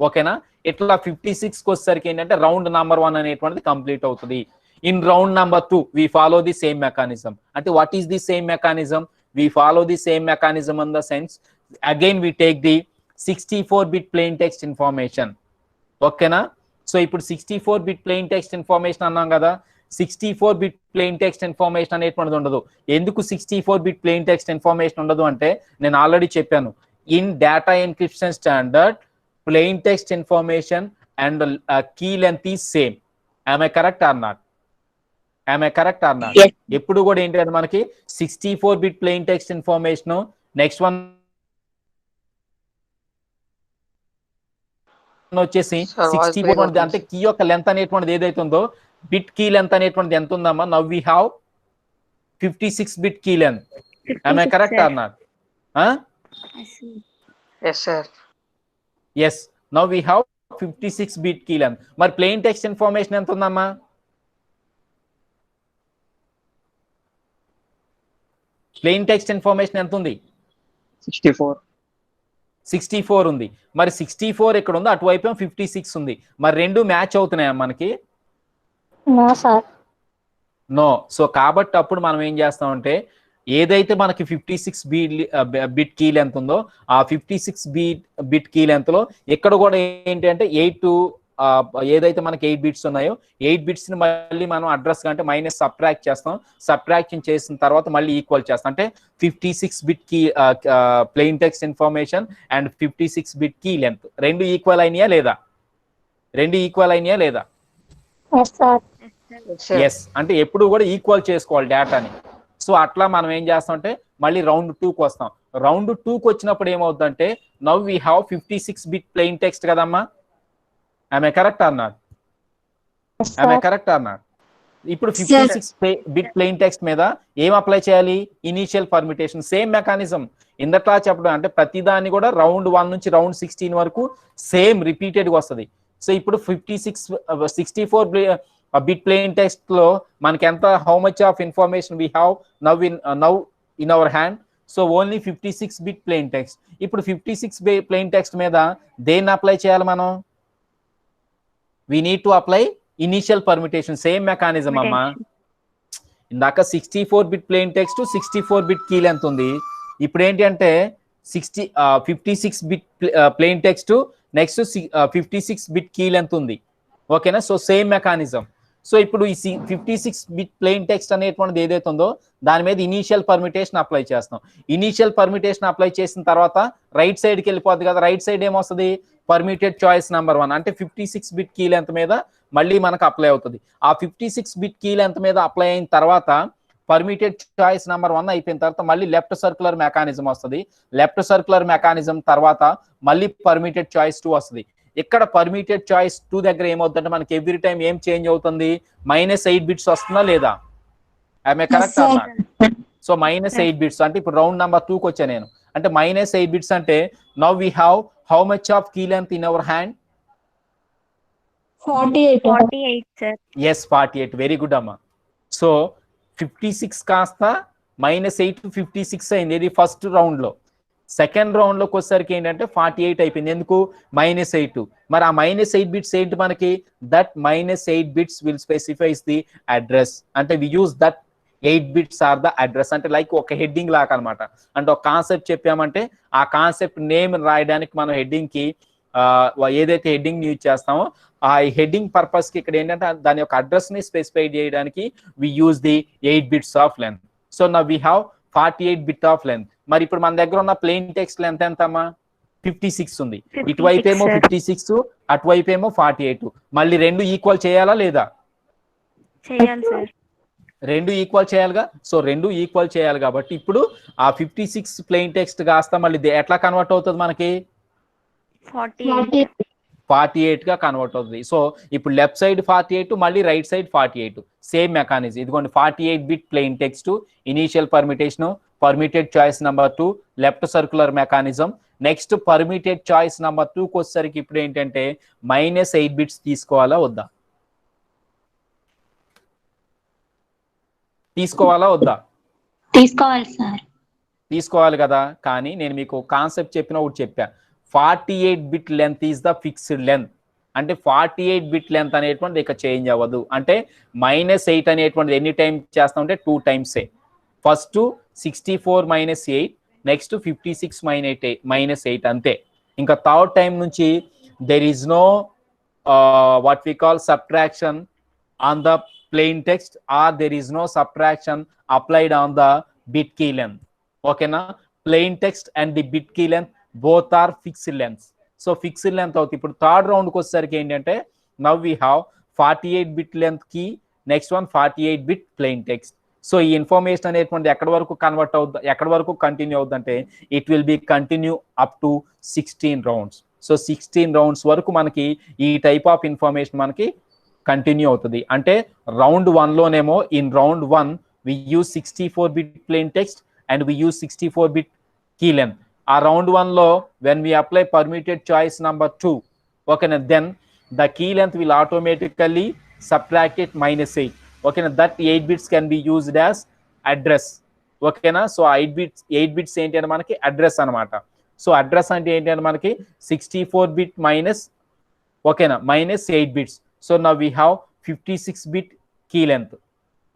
ఓకేనా? ఇట్లా 56కి వచ్చేసరికి ఏంటంటే రౌండ్ నెంబర్ 1 అనేటువంటిది కంప్లీట్ అవుతుంది. In round number 2, we follow the same mechanism. And what is the same mechanism? We follow the same mechanism in the sense, again we take the 64 bit plain text information. Okay na? So ఇప్పుడు 64 bit plain text information అన్నాం కదా, 64 bit plain text information అనేటువంటిది ఉండదు. ఎందుకు 64 bit plain text information ఉండదు అంటే నేను already చెప్పాను, in data encryption standard plain text information and key length is same. Am I correct or not? Am I correct or not? Yes. ఎప్పుడు కూడా ఏంటంటే మనకి 64 bit plain text information, next one వచ్చేసి 64 అంటే కీ యొక్క length అనేటువంటిది ఏదైతే ఉందో బిట్ కీ లెంత్ అనేటువంటిది ఎంత ఉందమ్మా? Now we have 56 bit key length. Am I correct or not? Yes sir. Yes, now we have 56 bit key length. మరి ప్లెయిన్ టెక్స్ట్ ఇన్ఫర్మేషన్ ఎంత ఉందమ్మా? ప్లెయిన్ టెక్స్ట్ ఇన్ఫర్మేషన్ ఎంత ఉంది? 64 ఉంది. మరి 64 ఎక్కడ ఉంది? అటువైపు 56 ఉంది. మరి రెండు మ్యాచ్ అవుతున్నాయా మనకి? No sir. నో. సో కాబట్టి అప్పుడు మనం ఏం చేస్తామంటే ఏదైతే మనకి 56 బిట్ కీ లెంత్ ఉందో ఆ 56 బిట్ కీ లెంత్ లో ఇక్కడ కూడా ఏంటి అంటే 8 ఏదైతే మనకి 8 బిట్స్ ఉన్నాయో 8 బిట్స్ ని మళ్ళీ మనం అడ్రస్ అంటే మైనస్ సబ్ట్రాక్ట్ చేస్తాం. సబ్ట్రాక్షన్ చేసిన తర్వాత మళ్ళీ ఈక్వల్ చేస్తాం. అంటే 56 bit key plain text information and 56 bit key length రెండు ఈక్వల్ అయినాయా లేదా? రెండు ఈక్వల్ అయినాయా లేదా? ఎస్. అంటే ఎప్పుడు కూడా ఈక్వల్ చేసుకోవాలి డేటాని. సో అట్లా మనం ఏం చేస్తాం అంటే మళ్ళీ రౌండ్ 2కి వస్తాం. రౌండ్ 2కి వచ్చినప్పుడు ఏమవుతుందంటే now we have 56 bit plain text కదమ్మా. ఆమె కరెక్ట్ అన్నారు? ఆమె కరెక్ట్ అన్నారు? ఇప్పుడు 56 బిట్ ప్లెయిన్ టెక్స్ట్ మీద ఏం అప్లై చేయాలి? Initial permutation. సేమ్ మెకానిజం ఇందట్లా చెప్పడం అంటే ప్రతిదాన్ని కూడా రౌండ్ 1 నుంచి రౌండ్ 16 వరకు సేమ్ రిపీటెడ్ గా వస్తుంది. సో ఇప్పుడు 64 బిట్ ప్లెయిన్ టెక్స్ట్ లో మనకి ఎంత how much of information we have now in our hand. So only 56 bit plain text. ఇప్పుడు 56 ప్లెయిన్ టెక్స్ట్ మీద దేన్ని అప్లై చేయాలి మనం? We need to apply initial permutation. Same mechanism అమ్మా. ఇందాక 64 bit plain text 64 bit key length ఉంది. ఇప్పుడు ఏంటి అంటే 56 bit plain text next 56 bit key length ఉంది. ఓకేనా? So same mechanism. సో ఇప్పుడు ఈ 56 బిట్ ప్లెయిన్ టెక్స్ట్ అనేటువంటిది ఏదైతే ఉందో దాని మీద ఇనీషియల్ పర్మిటేషన్ అప్లై చేస్తాం. ఇనీషియల్ పర్మిటేషన్ అప్లై చేసిన తర్వాత రైట్ సైడ్కి వెళ్ళిపోద్ది కదా. రైట్ సైడ్ ఏమొస్తుంది? పర్మిటెడ్ చాయిస్ నెంబర్ 1 అంటే 56 బిట్ కీ లెంత్ మీద మళ్ళీ మనకు అప్లై అవుతుంది. ఆ 56 బిట్ కీ లెంత్ మీద అప్లై అయిన తర్వాత పర్మిటెడ్ చాయిస్ నెంబర్ 1 అయిపోయిన తర్వాత మళ్ళీ లెఫ్ట్ సర్క్యులర్ మెకానిజం వస్తుంది. లెఫ్ట్ సర్క్యులర్ మెకానిజం తర్వాత మళ్ళీ పర్మిటెడ్ చాయిస్ 2 వస్తుంది. ఇక్కడ పర్మిటెడ్ చాయిస్ 2 దగ్గర ఏమవుతుందంటే మనకి ఎవ్రీ టైం ఏం చేంజ్ అవుతుంది? -8 బిట్స్ వస్తుందా లేదా? ఆమె కరెక్ట్ అన్నా? సో -8 బిట్స్ అంటే ఇప్పుడు రౌండ్ నెంబర్ 2కి వచ్చా నేను. అంటే -8 బిట్స్ అంటే now we have how much of key length in our hand? 48 sir. Yes, 48. Very good అమ్మా. సో 56 కాస్త -8 56 అయింది. ఇది ఫస్ట్ రౌండ్ లో. సెకండ్ రౌండ్ లోకి వచ్చేసరికి ఏంటంటే 48 అయిపోయింది. ఎందుకు? -8. మరి ఆ -8 బిట్స్ ఏంటి మనకి? That -8 bits will specifies the address. అంటే we use that 8 bits are the address. అంటే లైక్ ఒక హెడ్డింగ్ లాగా అనమాట. అంటే ఒక కాన్సెప్ట్ చెప్పామంటే ఆ కాన్సెప్ట్ నేమ్ రాయడానికి మనం హెడ్డింగ్ కి ఏదైతే హెడ్డింగ్ యూజ్ చేస్తామో ఆ హెడ్డింగ్ పర్పస్ కి ఇక్కడ ఏంటంటే దాని యొక్క అడ్రస్ ని స్పెసిఫై చేయడానికి we use the 8 bits of length. So now we have 48 bit of length. మరి ఇప్పుడు మన దగ్గర ఉన్న ప్లెయిన్ టెక్స్ట్ లెంత్ ఎంతమ్మా? 56 ఉంది. ఇటువైపు ఏమో 56, అటువైపు ఏమో 48. మళ్ళీ రెండు ఈక్వల్ చేయాలా లేదా? చేయాలి సార్. రెండు ఈక్వల్ చేయాలిగా. సో రెండు ఈక్వల్ చేయాలి కాబట్టి ఇప్పుడు ఆ 56 ప్లెయిన్ టెక్స్ట్ కాస్త మళ్ళీ ఎట్లా కన్వర్ట్ అవుతుంది మనకి? 48 గా కన్వర్ట్ అవుతుంది. సో ఇప్పుడు లెఫ్ట్ సైడ్ 48 మళ్ళీ రైట్ సైడ్ 48. Same mechanism. ఇదిగోండి 48 bit plain text, initial permutation, permitted choice number 2, left circular mechanism. Next permitted choice number 2కి వచ్చేసరికి ఇప్పుడు ఏంటంటే -8 బిట్స్ తీసుకోవాలా వద్దా? తీసుకోవాలా వద్దా? తీసుకోవాలి సార్. తీసుకోవాలి కదా. కానీ నేను మీకు కాన్సెప్ట్ చెప్పిన ఒకటి చెప్పా. 48 bit length is the fixed length. అంటే 48 బిట్ లెంత్ అనేటువంటిది ఇక చేంజ్ అవ్వదు. అంటే -8 అనేటువంటిది ఎన్ని టైమ్స్ చేస్తాం అంటే 2 టైమ్సే. ఫస్ట్ 64 - 8, నెక్స్ట్ 56 - 8 అంతే. ఇంకా థర్డ్ టైం నుంచి there is no what we call subtraction on the plain text or there is no subtraction applied on the bit key length. ఓకేనా? Plain text and the bit key length both are fixed lengths. So fixed length అవుతుంది. ఇప్పుడు third రౌండ్కి వచ్చేసరికి ఏంటంటే now we have 48 bit length కి next one 48 bit plain text. So ఈ information అనేటువంటి ఎక్కడి వరకు కన్వర్ట్ అవుతుంది, ఎక్కడి వరకు కంటిన్యూ అవుతుందంటే it will be continue up to 16 rounds. So 16 rounds వరకు మనకి ఈ టైప్ ఆఫ్ ఇన్ఫర్మేషన్ మనకి కంటిన్యూ అవుతుంది. అంటే రౌండ్ 1లోనేమో in round 1 we use 64 bit plain text and we use 64 bit key length. ఆ రౌండ్ 1లో when we apply permitted choice number 2, okay, then the key length will automatically subtract it -8. Okay, that 8 bits can be used as address. Okay na? So 8 bits ఏంటి అంటే మనకి address అనమాట. So address అంటే ఏంటి అంటే మనకి 64 bit minus ఓకేనా -8 bits. So now we have 56 bit key length.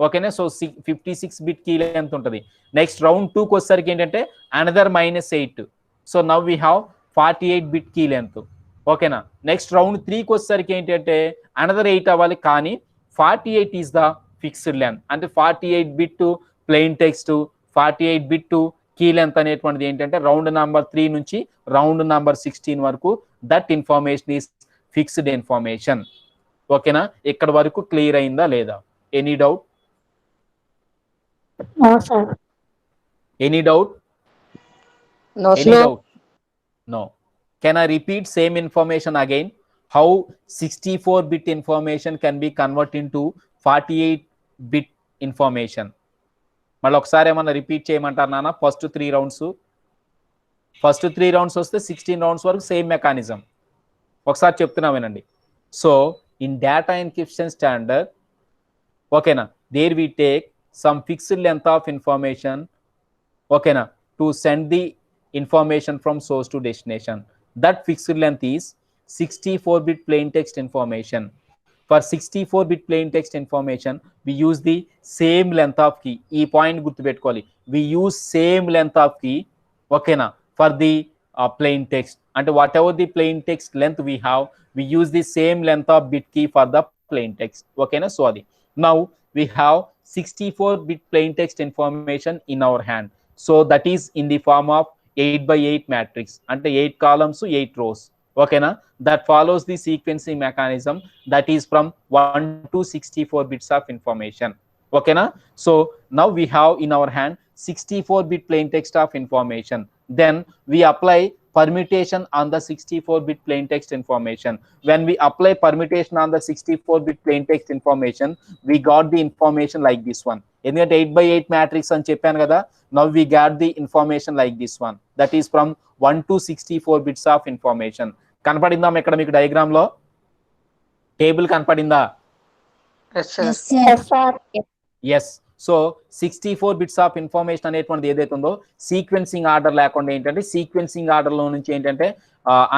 ఓకేనా. సో 56 బిట్ కీ లెంత్ ఉంటుంది. నెక్స్ట్ రౌండ్ 2కి వచ్చేసరికి ఏంటంటే another -8. So now we have 48 bit key length. ఓకేనా. నెక్స్ట్ రౌండ్ 3కి వచ్చేసరికి ఏంటంటే అనదర్ 8 అవ్వాలి, కానీ 48 ఈస్ ద ఫిక్స్డ్ లెంత్. అంటే 48 bit plain text, 48 bit key length అనేటువంటిది ఏంటంటే రౌండ్ నెంబర్ 3 నుంచి రౌండ్ నెంబర్ 16 వరకు that information is fixed information. ఓకేనా. ఇక్కడ వరకు క్లియర్ అయిందా లేదా? Any doubt? No, sir. Any doubt? No, Any sir. doubt? No. Can I repeat same information again? How 64-bit information can be converted into 48-bit information? మళ్ళీ ఒకసారి ఏమన్నా repeat చేయమంటారు నాన్న? ఫస్ట్ 3 రౌండ్స్ వస్తే 16 రౌండ్స్ వరకు same mechanism. ఒకసారి చెప్తున్నా వినండి. So in data encryption standard, ఓకేనా, there we take some fixed length of information, okay na, to send the information from source to destination. That fixed length is 64-bit plain text information. For 64-bit plain text information we use the same length of key. E point gurtu pettukovali, we use same length of key, okay na, for the plain text. And whatever the plain text length we have, we use the same length of bit key for the plain text. Okay na. So adi now we have 64-bit plain text information in our hand. So that is in the form of 8x8 matrix, ante 8 columns 8 rows. Okay na. That follows the sequencing mechanism that is from 1 to 64 bits of information. Okay na. So now we have in our hand 64-bit plain text of information. Then we apply permutation on the 64-bit plain text information. When we apply permutation on the 64-bit plain text information, we got the information like this one. Endukante 8x8 matrix అని చెప్పాను కదా. Now we got the information like this one, that is from 1 to 64 bits of information. కనపడిందా ఇక్కడ మీకు diagram లో? Table కనపడిందా? Yes, sir. Yes, sir. Yes. So 64 bits of information అనేటువంటిది ఏదైతే ఉందో సీక్వెన్సింగ్ ఆర్డర్ లేకుండా ఏంటంటే సీక్వెన్సింగ్ ఆర్డర్ లో నుంచి ఏంటంటే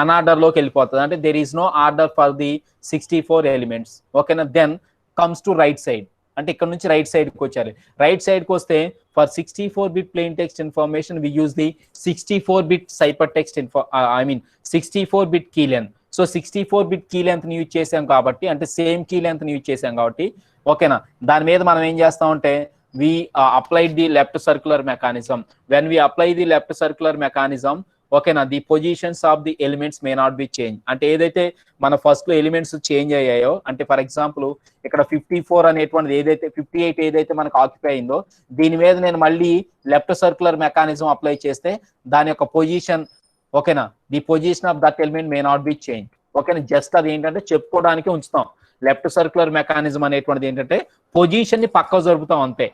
అన్ఆర్డర్ లోకి వెళ్ళిపోతుంది. అంటే there is no order for the 64 elements. ఓకేనా. Then comes to right side, అంటే ఇక్కడ నుంచి రైట్ సైడ్ కి వచ్చారు. రైట్ సైడ్ కి వస్తే for 64-bit plain text information we use the 64-bit cipher text 64-bit key length. So 64-bit key length ని use చేసాం కాబట్టి, అంటే సేమ్ కీ లెంత్ ని యూజ్ చేసాం కాబట్టి, ఓకేనా, దాని మీద మనం ఏం చేస్తామంటే we applied the left circular mechanism. When we apply the left circular mechanism, okay na, the positions of the elements may not be changed. అంటే ఏదైతే మన ఫస్ట్ లో ఎలిమెంట్స్ చేంజ్ అయ్యాయో, అంటే ఫర్ ఎగ్జాంపుల్ ఇక్కడ 54 అనేటువంటిది ఏదైతే 58 ఏదైతే మనకు ఆక్యుపై అయిందో దీని మీద నేను మళ్ళీ లెఫ్ట్ సర్క్యులర్ మెకానిజం అప్లై చేస్తే దాని యొక్క పొజిషన్, ఓకేనా, the position of that element May not be change. ఓకేనా. జస్ట్ అది ఏంటంటే చెప్పుకోవడానికి ఉంచుతాం. లెఫ్ట్ సర్క్యులర్ మెకానిజం అనేటువంటిది ఏంటంటే పొజిషన్ ని పక్కకు జరుపుతాం అంతే.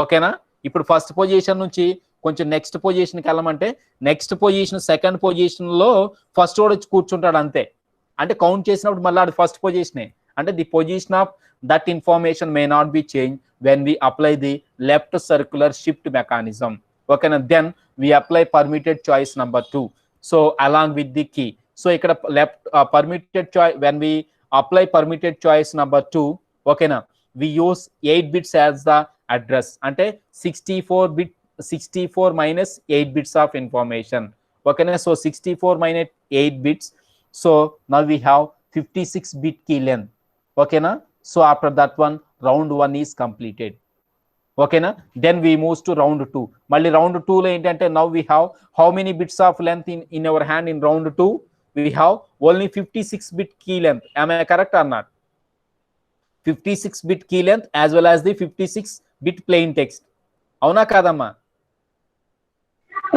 ఓకేనా. ఇప్పుడు ఫస్ట్ పొజిషన్ నుంచి కొంచెం నెక్స్ట్ పొజిషన్కి వెళ్ళమంటే నెక్స్ట్ పొజిషన్ సెకండ్ పొజిషన్ లో ఫస్ట్ వాడు వచ్చి కూర్చుంటాడు అంతే. అంటే కౌంట్ చేసినప్పుడు మళ్ళీ అది ఫస్ట్ పొజిషనే. అంటే the position of that information may not be change when we apply the left circular shift mechanism. ఓకేనా. Then we apply permitted choice number 2. So along with the key. So ఇక్కడ left permitted choice, when we apply permitted choice number 2, okay na, we use 8 bits as the address, ante 64 minus 8 bits of information. Okay na. So 64 minus 8 bits, so now we have 56-bit key length. Okay na. So after that one round 1 is completed. Okay na. Then we move to round 2. Malli round 2 lo entante now we have how many bits of length in our hand in round 2? We have only 56-bit key length. Am I correct or not? 56-bit key length as well as the 56-bit plain text. Avuna kadamma?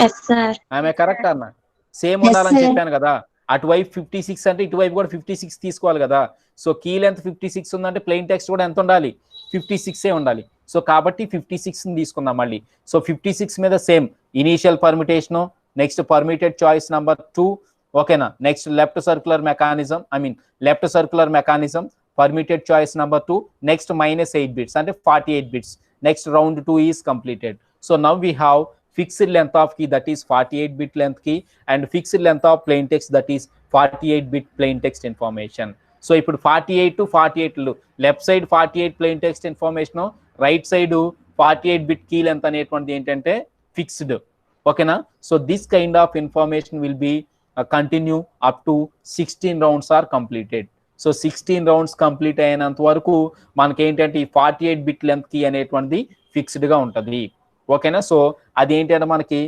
Yes, sir. Am I correct or not? Same Yes, ఉండాలని sir. చెప్పాను కదా. అటువైపు 56 అంటే ఇటువైపు కూడా 56 తీసుకోవాలి కదా. So key length 56 ఉందంటే ప్లెయిన్ టెక్స్ట్ కూడా ఎంత ఉండాలి? 56 ఉండాలి. సో కాబట్టి 56 ని తీసుకుందాం మళ్ళీ. సో 56 మీద same initial permutation, next permitted choice number 2, ఓకేనా. Next left circular mechanism, left circular mechanism, permitted choice number 2, next -8 bits అంటే 48 bits. Next round 2 is completed. So now we have fixed length of key, that is 48-bit length key, and fixed length of plain text, that is 48-bit plain text information. So ఇప్పుడు 48 to 48 left side 48 plain text information, right side 48 bit key length అనేటువంటిది ఏంటంటే fixed. ఓకేనా? So this kind of information will be continue up to 16 rounds are completed. So 16 rounds complete అయినంత వరకు మనకి ఏంటంటే ఈ 48 bit length key అనేటువంటిది fixed గా ఉంటుంది. ఓకేనా? సో అదేంటంటే మనకి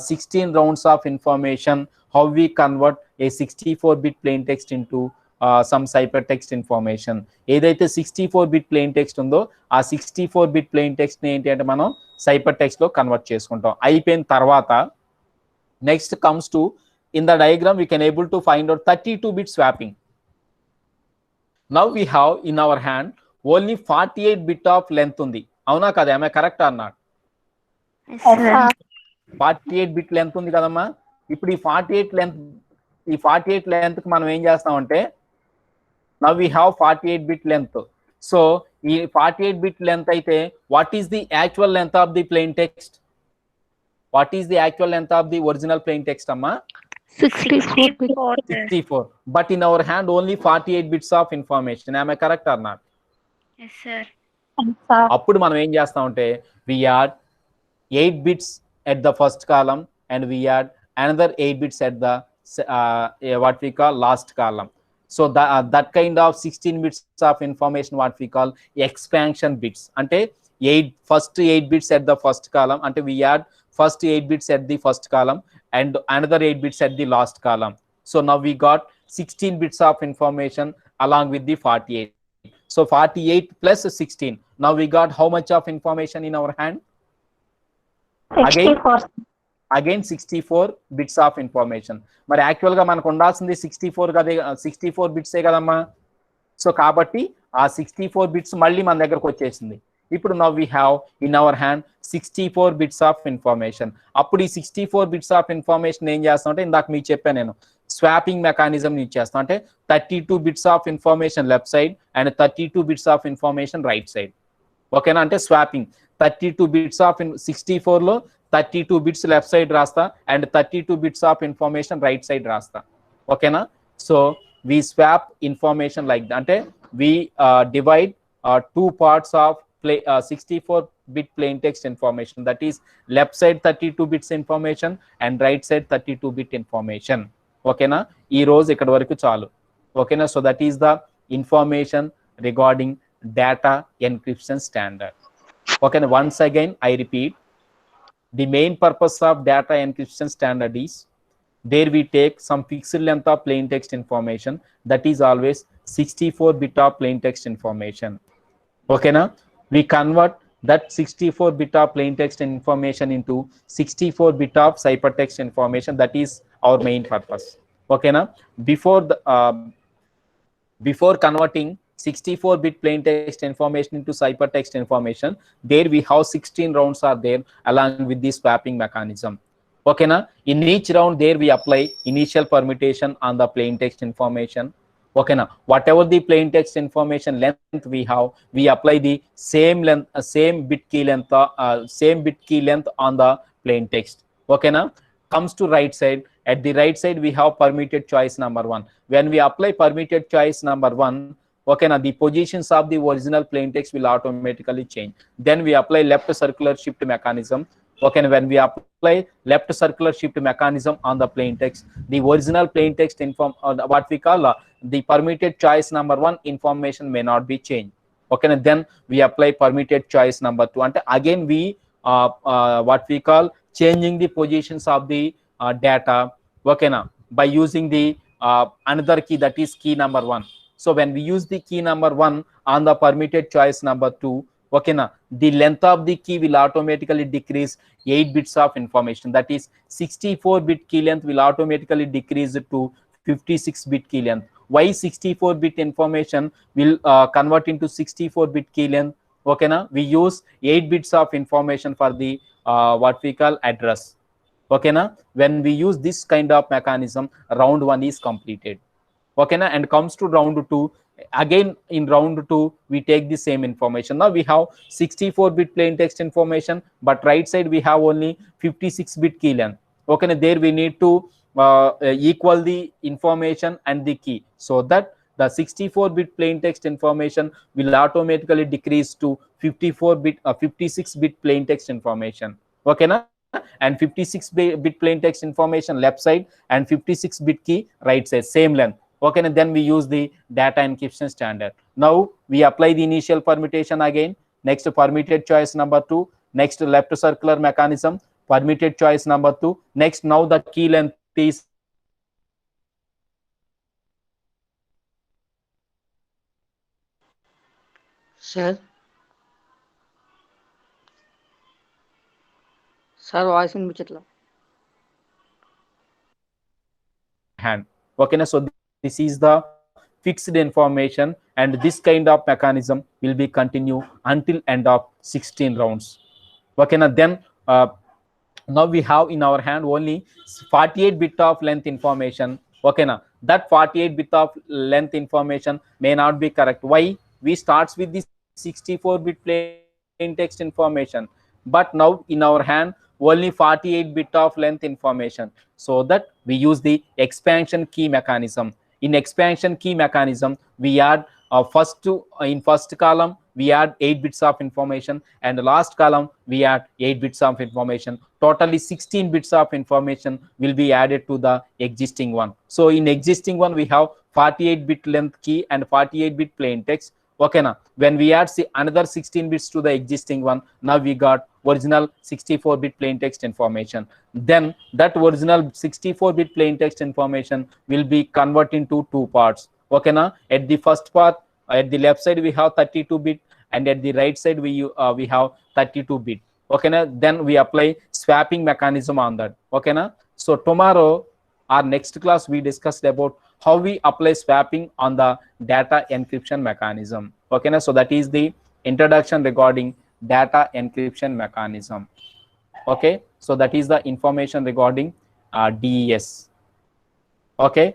16 rounds of information, how we convert a 64 bit plain text into some cyper text information. ఏదైతే 64 బిట్ ప్లెయిన్ టెక్స్ట్ ఉందో ఆ 64 బిట్ ప్లెయిన్ టెక్స్ట్ ని ఏంటి అంటే మనం సైపర్ టెక్స్ట్ లో కన్వర్ట్ చేసుకుంటాం. అయిపోయిన తర్వాత next comes to in the diagram we can able to find out 32 bit swapping. Now we have in our hand only 48 bit of length ఉంది. అవునా కదా? ఆమె కరెక్ట్ అన్నాడు. Yes, sir. 48 బిట్ లెంత్ ఉంది కదమ్మా. ఇప్పుడు ఈ 48 లెంత్ కి మనం ఏం చేస్తామంటే now we have 48 bit length. So ఈ 48 బిట్ లెంత్ అయితే what is the actual length of the plain text? What is the actual length of the original plain text అమ్మా? 64, sir. 64. But in our hand only 48 bits of information. Am I correct or not? Yes, sir. అప్పుడు మనం ఏం చేస్తామంటే we add 8 bits at the first column and we add another 8 bits at the what we call last column. So that kind of 16 bits of information what we call expansion bits. Ante first 8 bits at the first column, ante we add first 8 bits at the first column and another 8 bits at the last column. So now we got 16 bits of information along with the 48. So 48 plus 16. Now we got how much of information in our hand? 64. Again 64 bits of information. మరి actual గా మనకు ఉండాల్సింది 64 కదే, 64 బిట్సే కదమ్మా. So కాబట్టి ఆ 64 bits మళ్ళీ మన దగ్గరకు వచ్చేసింది. ఇప్పుడు now we have in our hand 64 bits of information. అప్పుడు ఈ 64 బిట్స్ ఆఫ్ ఇన్ఫర్మేషన్ ఏం చేస్తాం అంటే ఇందాక మీకు చెప్పాను నేను, స్వాపింగ్ మెకానిజం యూజ్ చేస్తాం. అంటే 32 bits of information left side and 32 bits of information right side. ఓకేనా? అంటే స్వాపింగ్ 32 బిట్స్ ఆఫ్ 64 లో 32 బిట్స్ లెఫ్ట్ సైడ్ రాస్తా and 32 bits of information right side రాస్తా. ఓకేనా? So we swap information like that. అంటే we divide 2 parts of 64 bit plain text information, that is left side 32 bits information and right side 32 bit information. ఓకేనా? ఈ రోజు ఇక్కడ వరకు చాలు. ఓకేనా? So that is the information regarding data encryption standard. Okay, once again I repeat, the main purpose of data encryption standard is there we take some fixed length of plain text information, that is always 64 bit of plain text information. Okay, now we convert that 64 bit of plain text information into 64 bit of ciphertext information. That is our main purpose. Okay, now before converting 64 bit plain text information into ciphertext information, there we have 16 rounds are there along with the swapping mechanism. Okay na? In each round there we apply initial permutation on the plain text information. Okay na? Whatever the plain text information length we have, we apply the same length, same bit key length on the plain text. Okay na? Comes to right side. At the right side we have permuted choice number 1. When we apply permuted choice number 1, okay, now the positions of the original plain text will automatically change. Then we apply left circular shift mechanism. Okay, when we apply left circular shift mechanism on the plain text, the original plain text what we call the permitted choice number 1 information may not be changed. Okay, and then we apply permitted choice number 2, and again we what we call changing the positions of the data. Okay, now by using the another key, that is key number 1. So when we use the key number 1 on the permitted choice number 2, okay na, the length of the key will automatically decrease 8 bits of information. That is 64 bit key length will automatically decrease to 56 bit key length. Why 64 bit information will convert into 64 bit key length? Okay na, we use 8 bits of information for the what we call address. Okay na, when we use this kind of mechanism, round 1 is completed. Okay na, and comes to round 2. Again in round 2 we take the same information. Now we have 64 bit plain text information, but right side we have only 56 bit key length. Okay na, there we need to equal the information and the key, so that the 64 bit plain text information will automatically decrease to 56-bit plain text information. Okay na? And 56-bit plain text information left side and 56-bit key right side, same length. Okay, and then we use the data encryption standard. Now we apply the initial permutation again. Next, permitted choice number 2. Next, left circular mechanism, permitted choice number 2. Next, now the key length is sir sir voice వినిపించట్లా hand. Okay, so this is the fixed information, and this kind of mechanism will be continue until end of 16 rounds. Okay, then now we have in our hand only 48-bit of length information. Okay, that 48-bit of length information may not be correct. Why? We starts with the 64-bit plain text information, but now in our hand only 48-bit of length information, so that we use the expansion key mechanism. In expansion key mechanism, we add in first column we add 8 bits of information, and the last column we add 8 bits of information. Totally 16 bits of information will be added to the existing one. So in existing one we have 48-bit length key and 48-bit plain text. Okay, now when we add another 16 bits to the existing one, now we got original 64-bit plain text information. Then that original 64-bit plain text information will be converted into two parts. Okay, now at the first part, at the left side we have 32-bit, and at the right side we have 32-bit. Okay, now then we apply swapping mechanism on that. Okay, now so tomorrow our next class we discussed about how we apply swapping on the data encryption mechanism. Okay, so that is the introduction regarding data encryption mechanism. Okay, so that is the information regarding DES. Okay,